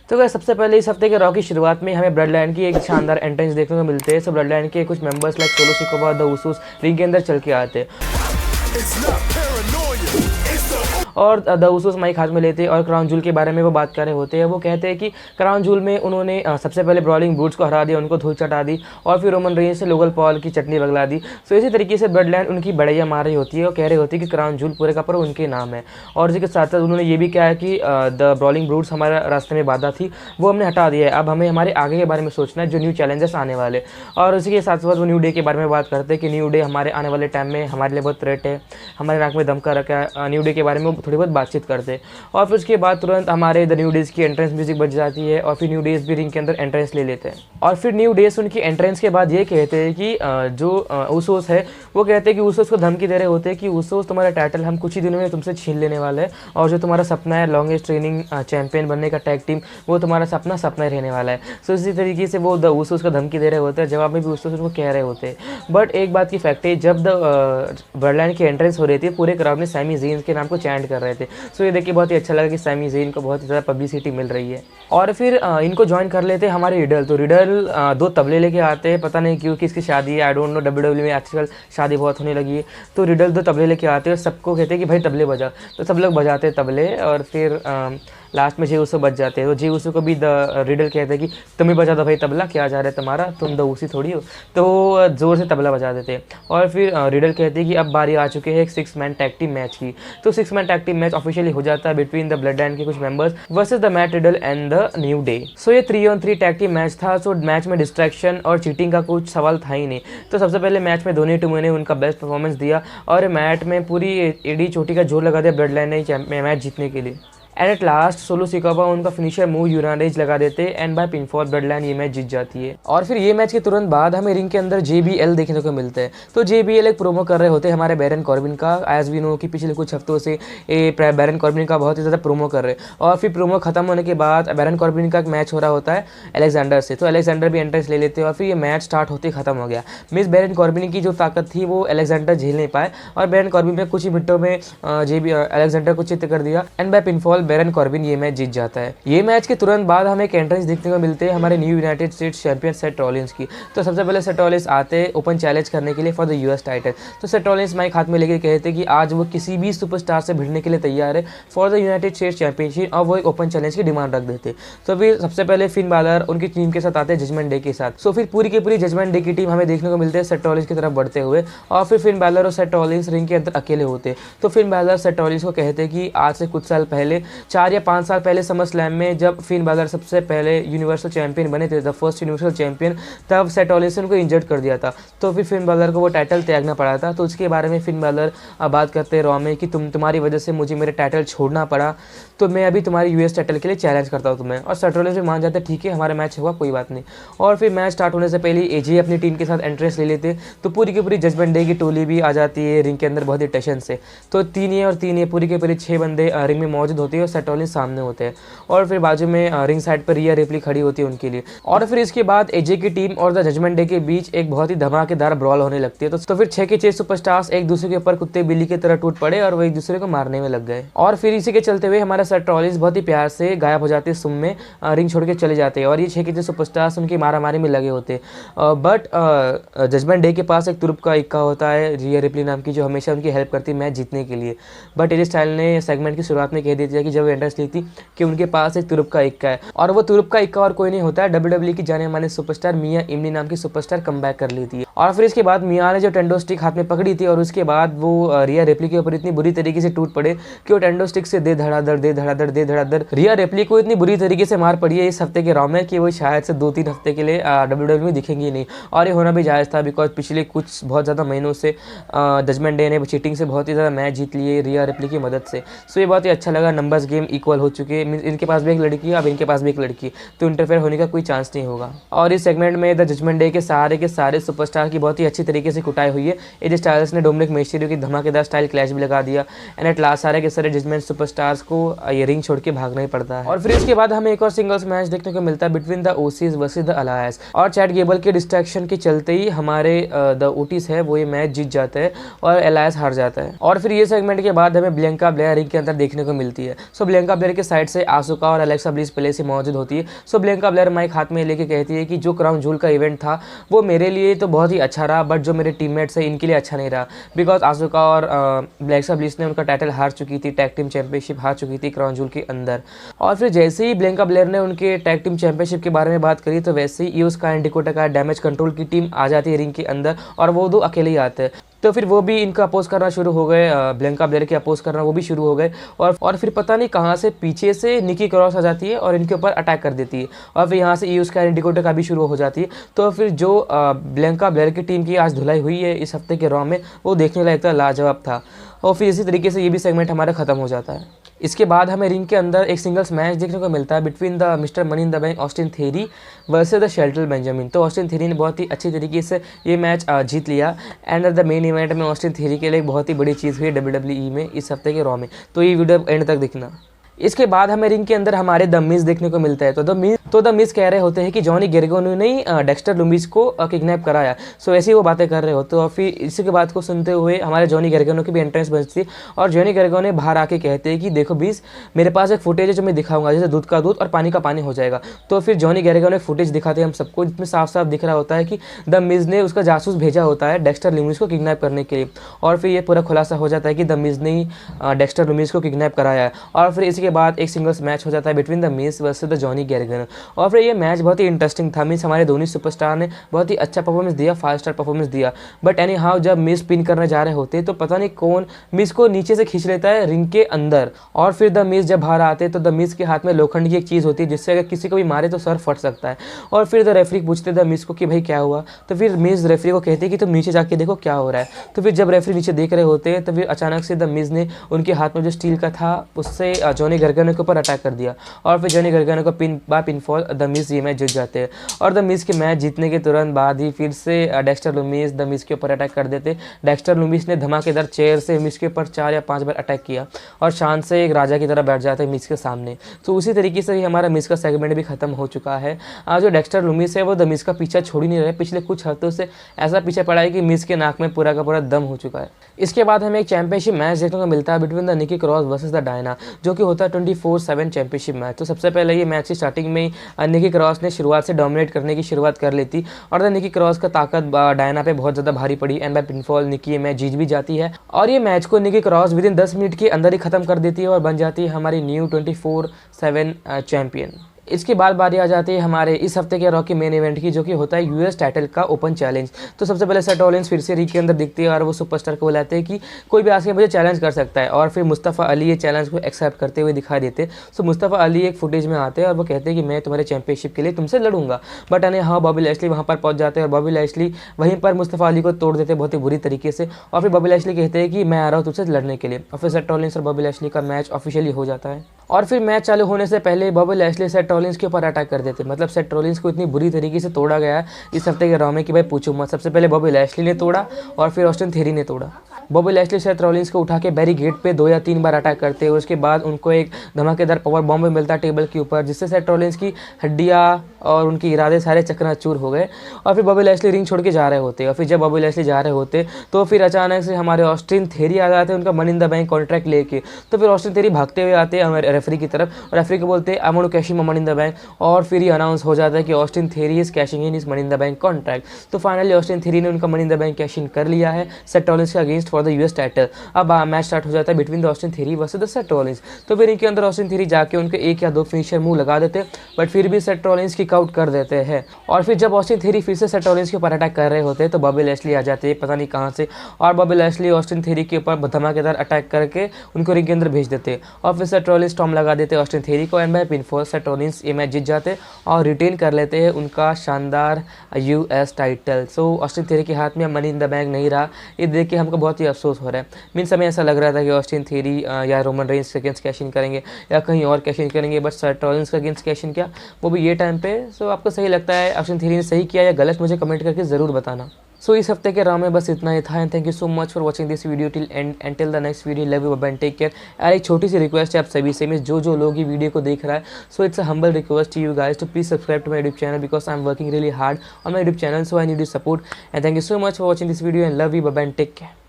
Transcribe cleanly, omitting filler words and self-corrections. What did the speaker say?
तो गाइस सबसे पहले इस हफ्ते के रॉ की शुरुआत में हमें ब्लड लाइन की एक शानदार एंट्रेंस देखने को मिलते हैं। सो ब्लड लाइन के कुछ members like Solo Sikoa, the Usos ring के अंदर चल के आते हैं और द उसूस माइक हाथ में लेते और क्राउन जूल के बारे में वो बात कर रहे होते हैं। वो कहते हैं कि क्राउन जूल में उन्होंने सबसे पहले ब्रॉलिंग ब्रूट्स को हरा दिया, उनको धूल चटा दी और फिर रोमन रेंज से लोगन पॉल की चटनी बगला दी। सो इसी तरीके से ब्लड लाइन उनकी बढ़ैया मार रही होती है और कह रही होती है कि क्राउन जूल पूरे का पूरा उनके नाम है। और इसी के साथ साथ उन्होंने ये भी कहा है कि द ब्रॉलिंग ब्रूट्स हमारे रास्ते में बाधा थी, वो हमने हटा दिया है। अब हमें हमारे आगे के बारे में सोचना है, जो न्यू चैलेंजेस आने वाले। और उसी के साथ साथ वो न्यू डे के बारे में बात करते हैं कि न्यू डे हमारे आने वाले टाइम में हमारे लिए बहुत थ्रेट है, हमारे नाक में दम कर रखा है। न्यू डे के बारे में वो थोड़ी बहुत बातचीत करते हैं और फिर उसके बाद तुरंत हमारे द न्यू डेज की एंट्रेंस म्यूजिक बज जाती है और फिर न्यू डेज भी रिंग के अंदर एंट्रेंस ले लेते हैं। और फिर न्यू डेज उनकी एंट्रेंस के बाद ये कहते हैं कि जो उसूस है वो कहते हैं कि उसूस को धमकी दे रहे होते हैं कि उसूस तुम्हारा टाइटल हम कुछ ही दिनों में तुमसे छीन लेने वाले हैं और जो तुम्हारा सपना है लॉन्गेस्ट ट्रेनिंग चैंपियन बनने का टैग टीम, वो तुम्हारा सपना ही रहने वाला है। सो इसी तरीके से वो द उसूस को धमकी दे रहे होते हैं, जवाब में भी उसूस उनको कह रहे होते हैं। बट एक बात की फैक्ट है, जब द ब्लड लाइन की एंट्रेंस हो रही थी पूरे क्राउड ने सैमी ज़ीन के नाम को चैंट कर रहे थे। सो ये देख के बहुत ही अच्छा लगा कि सैमी ज़ीन को बहुत ही ज़्यादा पब्लिसिटी मिल रही है। और फिर इनको ज्वाइन कर लेते हैं हमारे रिडल। तो रिडल दो तबले लेके आते हैं, पता नहीं क्यों किसकी शादी है, आई डोंट नो। डब्ल्यूडब्ल्यू में आजकल शादी बहुत होने लगी है। तो रिडल दो तबले लेके आते हैं और सबको कहते हैं कि भाई तबले बजा। तो सब लोग बजाते हैं तबले और फिर लास्ट में जे उसो बच जाते हैं। तो जे उसो को भी द रिडल कहते हैं कि तुम ही बजा दो भाई तबला, क्या जा रहा है तुम्हारा, तुम द उसी थोड़ी हो। तो ज़ोर से तबला बजा देते हैं और फिर रिडल कहते हैं कि अब बारी आ चुके हैं एक 6 मैन टैग टीम मैच की। तो 6 man tag team match officially हो जाता है बिटवीन द ब्लड लाइन के कुछ members versus the Matt Riddle and the New Day. So ये 3-on-3 टैग टीम मैच था। सो मैच में डिस्ट्रैक्शन और चीटिंग का कुछ सवाल था ही नहीं। तो सबसे पहले मैच में दोनों टीमों ने उनका बेस्ट परफॉर्मेंस दिया और मैच में पूरी एडी चोटी का जोर लगा दिया ब्लड लाइन ने मैच जीतने के लिए। And at last Solo Sikoa उनका फिनिशर मूव यूनारेज लगा देते and by pinfall bloodline ये मैच जीत जाती है। और फिर ये मैच के तुरंत बाद हमें रिंग के अंदर JBL देखने को मिलते हैं। तो JBL एक प्रोमो कर रहे होते हैं हमारे बैरन कॉर्बिन का। एज वी नो कि पिछले कुछ हफ्तों से बैरन कॉर्बिन का बहुत ही ज़्यादा प्रोमो कर रहे हैं। और फिर प्रोमो खत्म होने के बाद बैरन कॉर्बिन का एक मैच हो रहा होता है अलेक्जेंडर से। तो अलेक्जेंडर भी एंट्रेंस ले लेते हैं और फिर ये मैच स्टार्ट होते खत्म हो गया। मिस बैरन कॉर्बिन की जो ताकत थी वो अलेक्जेंडर झेल नहीं पाए और बैरन कॉर्बिन में कुछ ही मिनटों में अलेक्जेंडर को चित्त कर दिया and by pinfall Baron Corbin match जीत जाता है। ये मैच के तुरंत बाद हमें एक एंट्रेंस देखने को मिलते हैं हमारे new United states champion Seth Rollins की। तो सबसे पहले सेथ रॉलिंस आते हैं ओपन चैलेंज करने के लिए फॉर द US टाइटल। तो सेथ रॉलिंस माइक हाथ में लेकर कहते हैं कि आज वो किसी भी सुपरस्टार से भिड़ने के लिए तैयार है for the United states championship और वो एक ओपन चैलेंज की डिमांड रख देते। तो फिर सबसे पहले फिन बालर उनकी टीम के साथ आते हैं जजमेंट डे के साथ। सो फिर पूरी की पूरी जजमेंट डे की टीम हमें देखने को मिलते हैं सेथ रॉलिंस की तरफ बढ़ते हुए और फिर फिन बालर और सेथ रॉलिंस रिंग के अंदर अकेले होते। तो फिन बालर सेथ रॉलिंस को कहते हैं कि आज से कुछ साल पहले 4 या 5 साल पहले समरस्लैम में जब फिन बालर सबसे पहले यूनिवर्सल चैंपियन बने थे, द फर्स्ट यूनिवर्सल चैंपियन, तब सेथ रॉलिंस को इंजर्ड कर दिया था। तो फिर फिन बालर को वो टाइटल त्यागना पड़ा था। तो उसके बारे में फिन बालर बात करते हैं रॉ में कि तुम्हारी वजह से मुझे मेरे टाइटल छोड़ना पड़ा, तो मैं अभी तुम्हारी US टाइटल के लिए चैलेंज करता हूँ तुम्हें। और सेथ रॉलिंस भी मान जाते ठीक है हमारा मैच हुआ कोई बात नहीं। और फिर मैच स्टार्ट होने से पहले AJ अपनी टीम के साथ एंट्रेंस ले लेते। तो पूरी की पूरी जजमेंट डे की टोली भी आ जाती है रिंग के अंदर बहुत ही टेंशन से। तो 3 पूरी के पूरी 6 बंदे रिंग में मौजूद होते हैं और सेथ रॉलिंस सामने होते हैं और फिर बाजू में रिंग साइड पर रिया रिप्ली खड़ी होती है उनके लिए। और फिर इसके बाद AJ की टीम और द जजमेंट डे के बीच एक बहुत ही धमाकेदार ब्रॉल होने लगती है। तो फिर 6 के 6 सुपरस्टार्स एक दूसरे के ऊपर कुत्ते बिल्ली की तरह टूट पड़े और वो एक दूसरे को मारने में लग गए। और फिर इसी के चलते हुए हमारा सेथ रॉलिंस बहुत ही प्यार से गायब हो जाते हैं सुम में, रिंग छोड़ के चले जाते हैं और ये 6 के 6 सुपरस्टार्स उनकी मारामारी में लगे होते हैं। बट जजमेंट डे के पास एक तुरुप का इक्का होता है रिया रिप्ली नाम की, जो हमेशा उनकी हेल्प करती है मैच जीतने के लिए। बट AJ स्टाइल ने सेगमेंट की शुरुआत में कह दी थी कि जब एंट्रेंस ली थी कि उनके पास एक तुरुप का इक्का है और वो तुरुप का इक्का और कोई नहीं होता है WWE की जाने माने सुपरस्टार मिया इमनी नाम की सुपरस्टार कमबैक कर ली थी। और फिर इसके बाद मिया ने जो टेंडो स्टिक हाथ में पकड़ी थी और उसके बाद वो रिया रिप्ली के ऊपर इतनी बुरी तरीके से टूट पड़े कि वो टेंडो स्टिक से दे धड़ाधड़ रिया रिप्ली को इतनी बुरी तरीके से मार पड़ी है इस हफ्ते के रॉ में कि वो शायद से 2-3 हफ्ते के लिए WWE में दिखेंगी नहीं। और ये होना भी जायज़ था बिकॉज पिछले कुछ बहुत ज़्यादा महीनों से जजमेंट डे ने चीटिंग से बहुत ही ज़्यादा मैच जीत लिए रिया रिप्ली की मदद से। सो ये बहुत ही अच्छा लगा, नंबर्स गेम इक्वल हो चुके हैं, इनके पास भी एक लड़की है अब इनके पास भी एक लड़की, तो इंटरफेयर होने का कोई चांस नहीं होगा। और इस सेगमेंट में द जजमेंट डे के सारे सुपरस्टार की बहुत ही अच्छी तरीके से कुटाई हुई है। AJ स्टाइल्स ने डोमिनिक मिस्टीरियो की धमाकेदार स्टाइल क्लैश भी लगा दिया एंड एट लास्ट सारे के सारे जजमेंट सुपरस्टार्स को ये रिंग छोड़ के भागना ही पड़ता है। और फिर इसके बाद हमें एक और सिंगल्स मैच देखने को मिलता है between the OCs versus the Alliance. और चैट गेबल के डिस्ट्रैक्शन के चलते ही हमारे द ओटिस है वो ये मैच जीत जाता है और अलायंस हार जाता है। और फिर ये सेगमेंट के बाद हमें ब्लैंका ब्लेयर रिंग के अंदर देखने को मिलती है। सो बियांका ब्लेयर के साइड से आसुका और एलेक्सा ब्लिस पहले से मौजूद होती है। सो बियांका ब्लेयर माइक हाथ में लेके कहती है कि जो क्राउन जूल का इवेंट था वो मेरे लिए तो बहुत ही अच्छा रहा, बट जो मेरे टीममेट्स हैं इनके लिए अच्छा नहीं रहा, बिकॉज आसुका और एलेक्सा ब्लिस ने उनका टाइटल हार चुकी थी, टैग टीम चैंपियनशिप हार चुकी थी क्राउन जूल के अंदर। और फिर जैसे ही बियांका ब्लेयर ने उनके टैग टीम चैंपियनशिप के बारे में बात करी तो वैसे ही ईओ स्काई एंड डकोटा का डैमेज कंट्रोल की टीम आ जाती है रिंग के अंदर और वो दो अकेले ही आते हैं। तो फिर वो भी इनका अपोज करना शुरू हो गए, बियांका ब्लेयर के अपोज करना वो भी शुरू हो गए। और फिर पता नहीं कहाँ से पीछे से निकी क्रॉस आ जाती है और इनके ऊपर अटैक कर देती है और फिर यहाँ से ईओ स्काई एंड डकोटा का भी शुरू हो जाती है। तो फिर जो बियांका ब्लेयर की टीम की आज धुलाई हुई है इस हफ्ते के रॉ में वो देखने लायक था, लाजवाब था। और फिर इसी तरीके से ये भी सेगमेंट हमारा खत्म हो जाता है। इसके बाद हमें रिंग के अंदर एक सिंगल्स मैच देखने को मिलता है between the mister money in the bank Austin Theory versus the Shelton Benjamin. तो ऑस्टिन थेरी ने बहुत ही अच्छी तरीके से ये मैच जीत लिया एंड द मेन इवेंट में ऑस्टिन थेरी के लिए एक बहुत ही बड़ी चीज़ हुई WWE में इस हफ्ते के रॉ में। तो ये वीडियो एंड तक देखना। इसके बाद हमें रिंग के अंदर हमारे द मिज देखने को मिलता है। तो द मिज कह रहे होते हैं कि जॉनी गैर्गनो ने ही डेक्स्टर लुमिस को किडनैप कराया। सो ऐसी वो बातें कर रहे होते और फिर इसी के बात को सुनते हुए हमारे जॉनी गैर्गनो की भी एंट्रेंस बजती है और जॉनी गैर्गनो ने बाहर आके कहते हैं कि देखो बीस, मेरे पास एक फुटेज है जो मैं दिखाऊंगा, जैसे दूध का दूध और पानी का पानी हो जाएगा। तो फिर जॉनी गैर्गनो ने फुटेज दिखाते हैं हम सबको, जिसमें साफ साफ दिख रहा होता है कि द मिज ने उसका जासूस भेजा होता है डेक्स्टर लुमिस को किडनैप करने के लिए। और फिर ये पूरा खुलासा हो जाता है कि द मिज ने ही डेक्स्टर लुमिस को किडनैप कराया है। और फिर इसी के बाद एक सिंगल्स मैच हो जाता है between the Miz versus the Johnny Gargano. और फिर ये मैच बहुत ही इंटरेस्टिंग था। मीन्स हमारे दोनों सुपरस्टार ने बहुत ही अच्छा परफॉर्मेंस दिया, 5 स्टार परफॉर्मेंस दिया। बट एनी हाउ जब मिज पिन करने जा रहे होते तो पता नहीं कौन मिज को नीचे से खींच लेता है रिंग के अंदर। और फिर द मिज जब बाहर आते तो द मिज के हाथ में लोखंड की एक चीज़ होती है जिससे अगर किसी को भी मारे तो सर फट सकता है। और फिर द रेफरी पूछते द मिज को कि भाई क्या हुआ। तो फिर मिज रेफरी को कहते कि तुम नीचे जाके देखो क्या हो रहा है। तो फिर जब रेफरी नीचे देख रहे होते हैं तो फिर अचानक से द मिज ने उनके हाथ में जो स्टील का था उससे जॉनी गैर्गनो के ऊपर अटैक कर दिया और फिर जॉनी गैर्गनो को पिनफॉल द मिज ये मैच जीत जाते हैं। और द मिज के मैच जीतने के तुरंत बाद ही फिर से डेक्स्टर लुमिस द मिज के ऊपर अटैक कर देते। डेक्स्टर लुमिस ने धमाकेदार चेयर से मिज के ऊपर 4 या 5 बार अटैक किया और शान से एक राजा की तरह बैठ जाते हैं मिज के सामने। तो उसी तरीके से ही हमारा मिज का सेगमेंट भी खत्म हो चुका है। आज जो डेक्स्टर लुमिस है वो द मिज का पीछा छोड़ ही नहीं रहे, पिछले कुछ हफ्तों से ऐसा पीछा पड़ा है कि मिज के नाक में पूरा का पूरा दम हो चुका है। इसके बाद हमें एक चैंपियनशिप मैच देखने को मिलता है between the Nikki Cross versus the Diana, जो कि होता है 24/7 चैंपियनशिप मैच। तो सबसे पहले ये मैच की स्टार्टिंग में निकी क्रॉस ने शुरुआत से डोमिनेट करने की शुरुआत कर लेती और द निकी क्रॉस का ताकत डायना पे बहुत ज़्यादा भारी पड़ी एंड बाय पिनफॉल निकी ये मैच जीत भी जाती है। और ये मैच को निकी क्रॉस विदिन 10 मिनट के अंदर ही खत्म कर देती है और बन जाती है हमारी न्यू 24/7 चैंपियन। इसके बाद बारी आ जाती है हमारे इस हफ्ते के रॉ के मेन इवेंट की, जो कि होता है यूएस टाइटल का ओपन चैलेंज। तो सबसे पहले सेथ रॉलिंस फिर से रिंग के अंदर दिखती है और वो सुपरस्टार को बुलाते हैं कि कोई भी आके मुझे चैलेंज कर सकता है। और फिर मुस्तफ़ा अली ये चैलेंज को एक्सेप्ट करते हुए दिखाई देते। सो मुस्तफ़ा अली एक फुटेज में आते हैं और वो कहते हैं कि मैं तुम्हारे चैंपियनशिप के लिए तुमसे लड़ूंगा। बट अने हाँ बॉबी लैशली वहाँ पर पहुँच जाते हैं और बॉबी लैशली वहीं पर मुस्तफ़ा अली को तोड़ देते बहुत ही बुरी तरीके से। और फिर बॉबी लैशली कहते हैं कि मैं आ रहा हूँ तुझसे लड़ने के लिए। और फिर सेथ रॉलिंस और बॉबी लैशली का मैच ऑफिशियली हो जाता है। और फिर मैच चालू होने से पहले बॉबी लैशली सेथ रॉलिंस के ऊपर अटैक कर देते। मतलब सेथ रॉलिंस को इतनी बुरी तरीके से तोड़ा गया है इस हफ्ते के रॉ में कि भाई पूछो मत। सबसे पहले बॉबी लैशली ने तोड़ा और फिर ऑस्टिन थेरी ने तोड़ा। बॉबी लैशली सेथ रॉलिंस को उठा के बैरीगेट पे 2 या 3 बार अटैक करते हैं। उसके बाद उनको एक धमाकेदार पावर बॉम्ब मिलता है टेबल के ऊपर, जिससे सेथ रॉलिंस की हड्डियाँ और उनके इरादे सारे चकनाचूर हो गए। और फिर बॉबी लैशली रिंग छोड़ के जा रहे होते। और फिर जब बॉबी लैशली जा रहे होते तो फिर अचानक से हमारे ऑस्टिन थेरी आ जाते हैं उनका money in the bank contract लेके। तो फिर ऑस्टिन थेरी भागते हुए आते हैं हमारे रेफरी की तरफ और रेफरी को बोलते हैं I want to cash in money in the bank. और फिर ये अनाउंस हो जाता है कि Austin Theory is cashing in is money in the bank contract. तो फाइनली ऑस्टिन थेरी ने उनका money in the bank cash in कर लिया है सेथ रॉलिंस के against for the US title. अब मैच स्टार्ट हो जाता है between the Austin Theory versus the Seth Rollins. तो फिर इनके अंदर ऑस्टिन थेरी जाके उनके 1 या 2 फिनिशर मुंह लगा देते, बट फिर भी सेथ रॉलिंस किक आउट कर देते हैं। और फिर जब ऑस्टिन थेरी फिर से सेथ रॉलिंस के ऊपर अटैक कर रहे होते हैं तो बॉबी लैशली आ जाते हैं पता नहीं कहाँ से और बॉबी लैशली ऑस्टिन थेरी के ऊपर धमाकेदार अटैक करके उनको रिंग के अंदर भेज देते और फिर सेथ रॉलिंस स्टॉर्म लगा देते ऑस्टिन थेरी को and by pinfall Seth Rollins ये मैच जीत जाते और रिटेन कर लेते हैं उनका शानदार US title. So Austin Theory के हाथ में मनी इन द बैंक नहीं रहा, ये देख के हमको बहुत ही अफसोस हो रहा है। मीन्स हमें ऐसा लग रहा था कि ऑस्टिन थेरी या रोमन रेंस के अगेंस्ट कैश इन करेंगे या कहीं और कैश इन करेंगे, बट सेथ रॉलिंस के अगेंस्ट कैश इन किया, वो भी ये टाइम पे। सो आपको सही लगता है ऑस्टिन थेरी ने सही किया या गलत, मुझे कमेंट करके ज़रूर बताना। सो इस हफ्ते के रॉ में बस इतना ही था and thank you so much for watching this video till end and till the next video. Love you bye take care. यार एक छोटी सी रिक्वेस्ट है आप सभी से, जो लोग ये वीडियो को देख रहा है, so it's a humble request to you guys to please subscribe to my YouTube channel because I am working really hard on my YouTube channel, so I need your support and thank you so much for watching this video and love you bye take care.